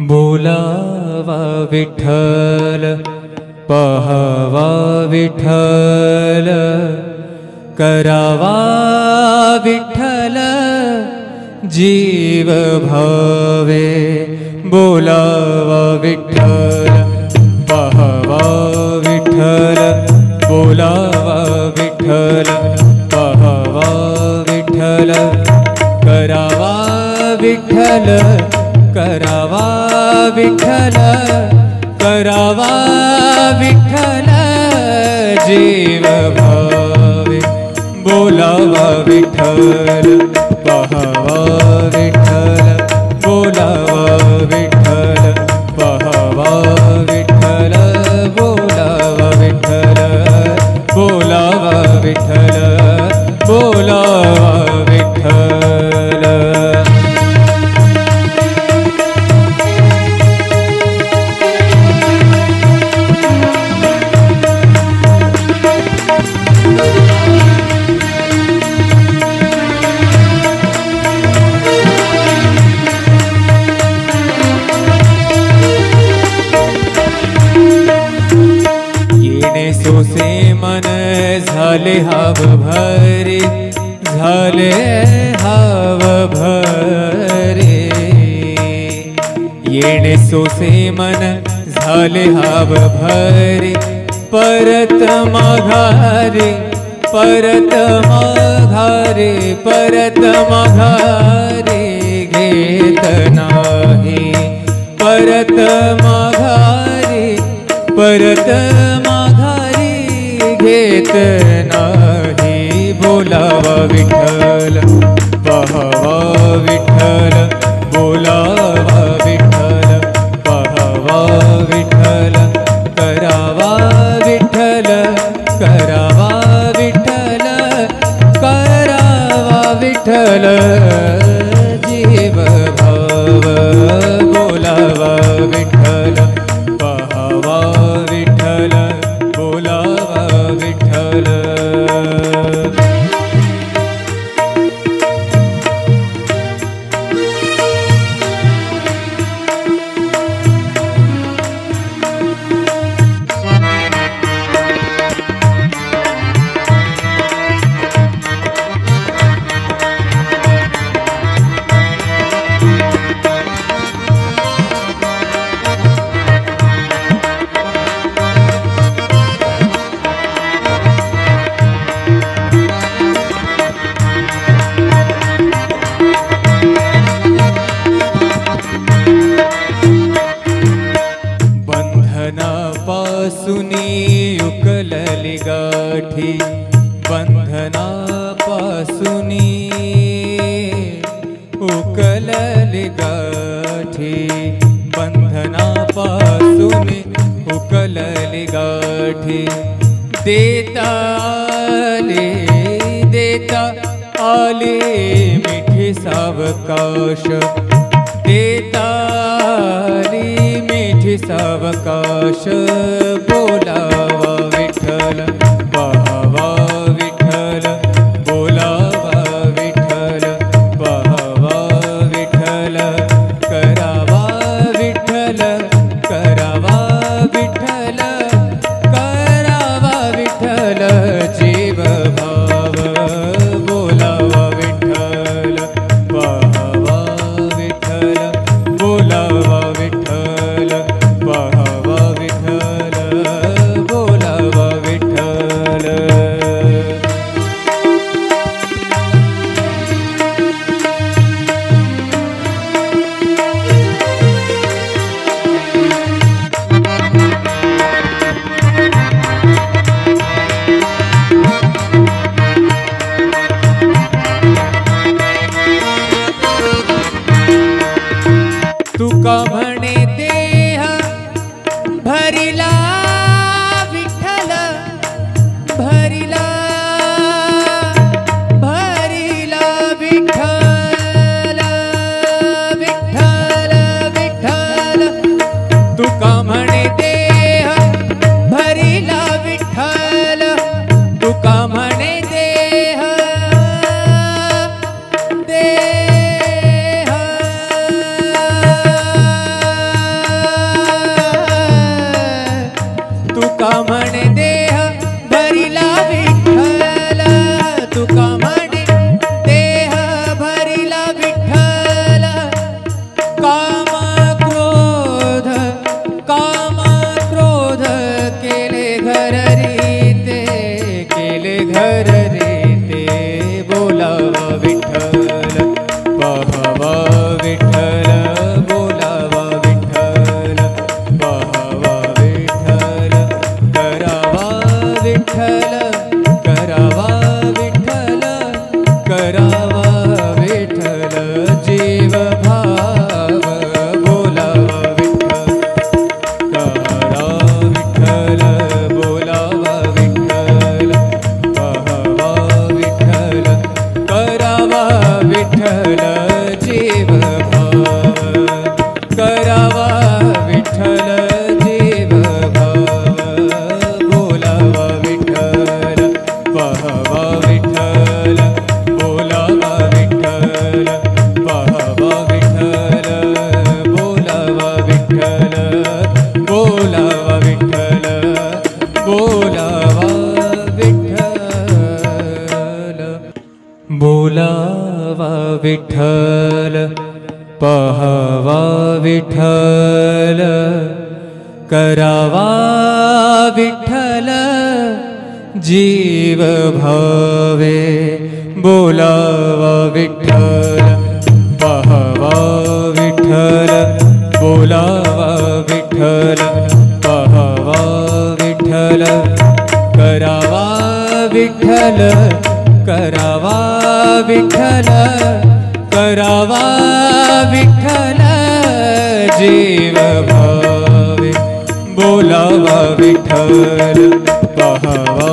बोलावा विठ्ठल पहावा विठ्ठल करावा विठ्ठल जीव भावे बोलावा विठ्ठल पहावा विठ्ठल बोलावा विठ्ठल पहावा विठ्ठल करावा विठ्ठल करावा विठ्ठल करावा विठ्ठल जीव भावे बोलावा विठ्ठल पहावा विठ्ठल बोलावा विठ्ठल पहावा विठ्ठल बोलावा विठ्ठल बोलावा विठ्ठल बोलावा विठ्ठल। सोसे मन झाले हाव भरे झाले हाव भरे येणे सोसे मन झाले हाव भरे परत माघारे परत माघारे परत माघारे घेत नाही परत माघारे परत घेत नाही बोलावा विठ्ठल पहावा विठ्ठल बोलावा विठ्ठल पहावा विठ्ठल करावा विठ्ठल करावा विठ्ठल करावा विठ्ठल जीव भाव बोलावा विठ्ठल पहावा विठ्ठल बोलावा विठ्ठल। बंधनापासूनी उकलली गाठी बंधनापासूनी उकलली गाठी बंधनापासूनी उकलली गाठी देता आले मिठी सावकाश देता मिठी सावकाश बोलावा विठ्ठल पहावा विठ्ठल बोलावा विठ्ठल पहावा विठ्ठल करावा विठ्ठल करावा विठ्ठल करावा विठ्ठल जीव भाव बोलावा विठ्ठल पहावा विठ्ठल बोलावा विठ्ठल पहावा विठ्ठल बोलावा विठ्ठल। तुका म्हणे देह भरिला विठ्ठल भरिला भरिला विठ्ठल विठ्ठल विठ्ठल तुका म्हणे देह भरिला विठ्ठल तुका म्हणे देह देह विठ्ठल करावा विठ्ठल जीव भावे बोलावा विठ्ठल पाहावा विठ्ठल बोलावा विठ्ठल पाहावा विठ्ठल करावा विठ्ठल करावा विठ्ठल करावा विठ्ठल जीव भावे बोलावा विठ्ठल पाहावा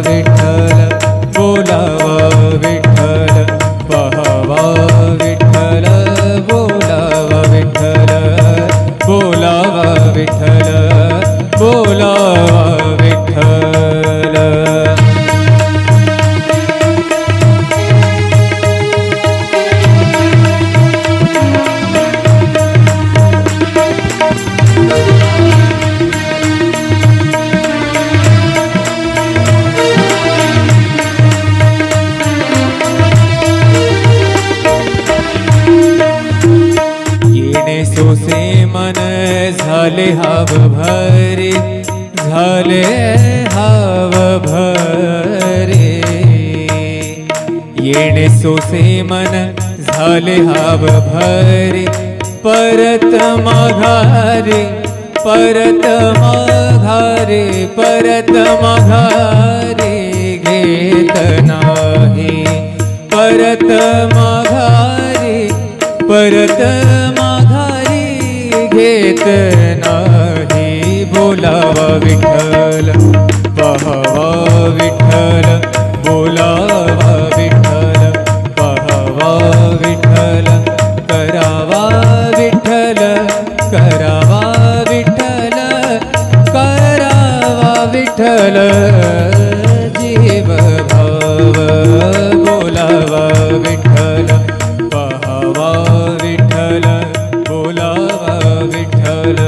विठ्ठल बोलावा विठ्ठल पाहावा विठ्ठल बोलावा विठ्ठल बोलावा विठ्ठल बोलावा विठ्ठल सोसे मन झाले हाव भरे झाले हाव भरे येणे सोसे मन झाले हाव भरे परत माघारे परत माघारे परत माघारे घेत नाही परत माघारे परत माघारी घेत नाही बोलावा विठ्ठल पाहावा विठ्ठल बोलावा विठ्ठल पाहावा विठ्ठल करावा विठ्ठल करावा विठ्ठल करावा विठ्ठल जीव भाव बोलावा विठ्ठल पाहावा विठ्ठल बोलावा विठ्ठल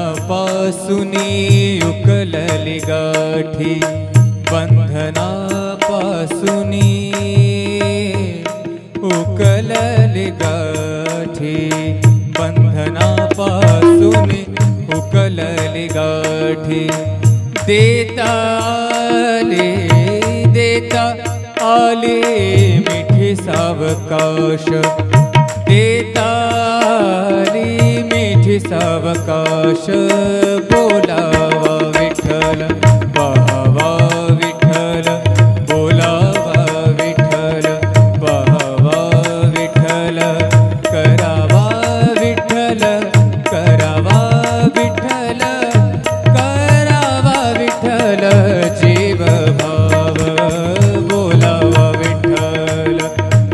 बंधनापासूनी उकलली गाठी बंधनापासूनी उकलली गाठी बंधनापासूनी उकलली गाठी देता आले मिठी सावकाश देता आली मिठी सावकाश बोलावा विठ्ठल पाहावा विठ्ठल बोलावा विठ्ठल पाहावा विठ्ठल करावा विठ्ठल करावा विठ्ठल करावा विठ्ठल जीव भाव बोलावा विठ्ठल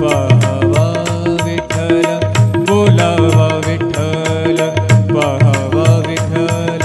पाहावा विठ्ठल बोलावा विठ्ठल पाहावा विठ्ठल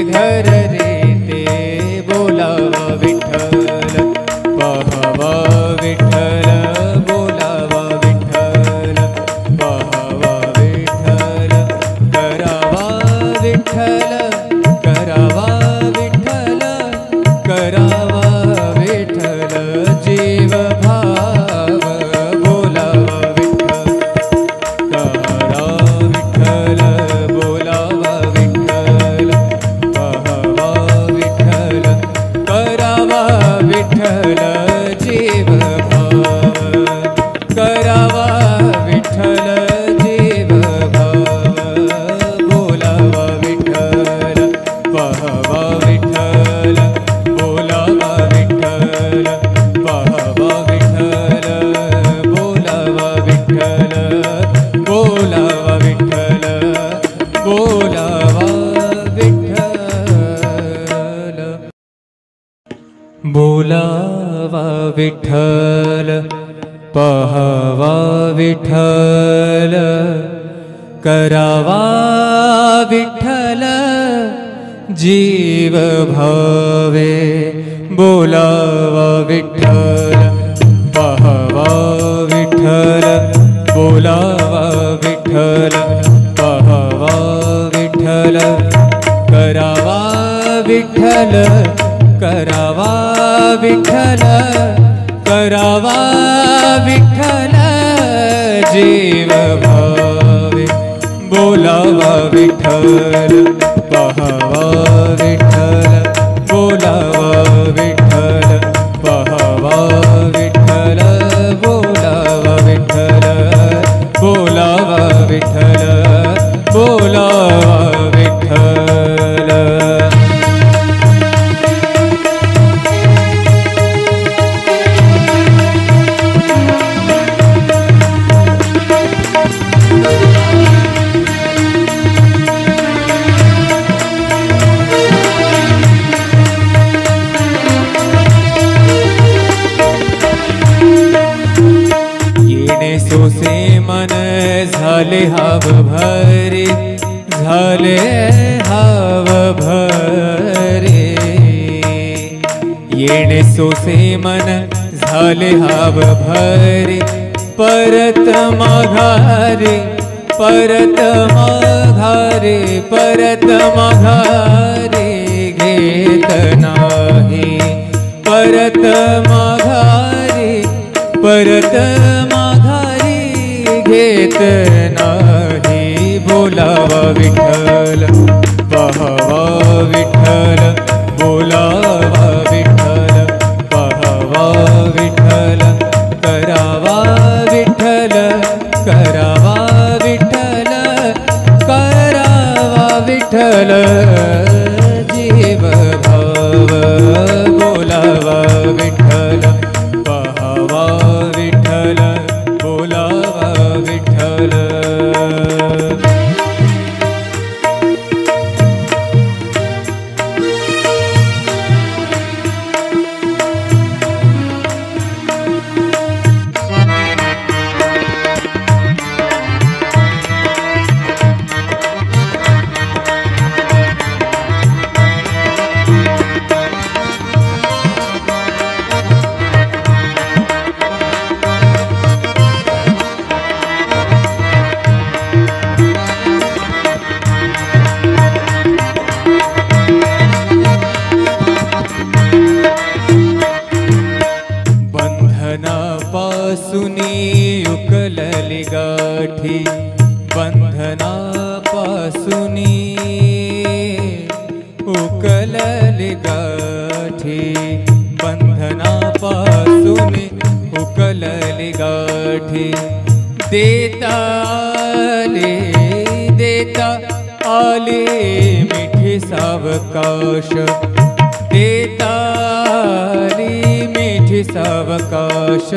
घर रे ते बोलावा विठ्ठल पहावा विठ्ठल बोलावा विठ्ठल पहावा विठ्ठल करावा विठ्ठल करावा विठ्ठल करावा विठ्ठल जीव भाव बोलावा विठ्ठल करा विठ्ठल बोलावा विठ्ठल पहावा विठ्ठल करावा विठ्ठल जीव भाव करावा विठ्ठल जीव भाव बोलावा विठ्ठल पहावा विठ्ठल बोलावा विठ्ठल पहावा विठ्ठल बोलावा विठ्ठल बोलावा विठ्ठल बोलावा विठ्ठल बोलावा विठ्ठल पहावा विठ्ठल करावा विठ्ठल जीव भावे बोलावा विठ्ठल पहावा विठ्ठल बोलावा विठ्ठल पहावा विठ्ठल करावा विठ्ठल करावा विठ्ठल करावा विठ्ठल जीव भावे बोलावा विठ्ठल पहावा विठ्ठल बोलावा विठ्ठल पहावा विठ्ठल बोलावा विठ्ठल बोलावा विठ्ठल बोलावा विठ्ठल सोसे मन झाले हाव भरे झाले हाव भरे येणे सोसे मन झाले हाव भरे परत माघारे परत माघारे परत माघारे घेत नाही परत माघारे परत माघारी घेत नाही बोलावा विठ्ठल पहावा विठ्ठल बोलावा विठ्ठल पहावा विठ्ठल करावा विठ्ठल करावा विठ्ठल करावा विठ्ठल जीव भाव बोलावा विठ्ठल पहावा विठ्ठल बोलावा विठ्ठल बंधनापासुनी उकलली गाठी बंधनापासुनी उकलली गाठी बंधनापासुनी उकलली गाठी देता आले मिठी सावकाश देता आली मिठी सावकाश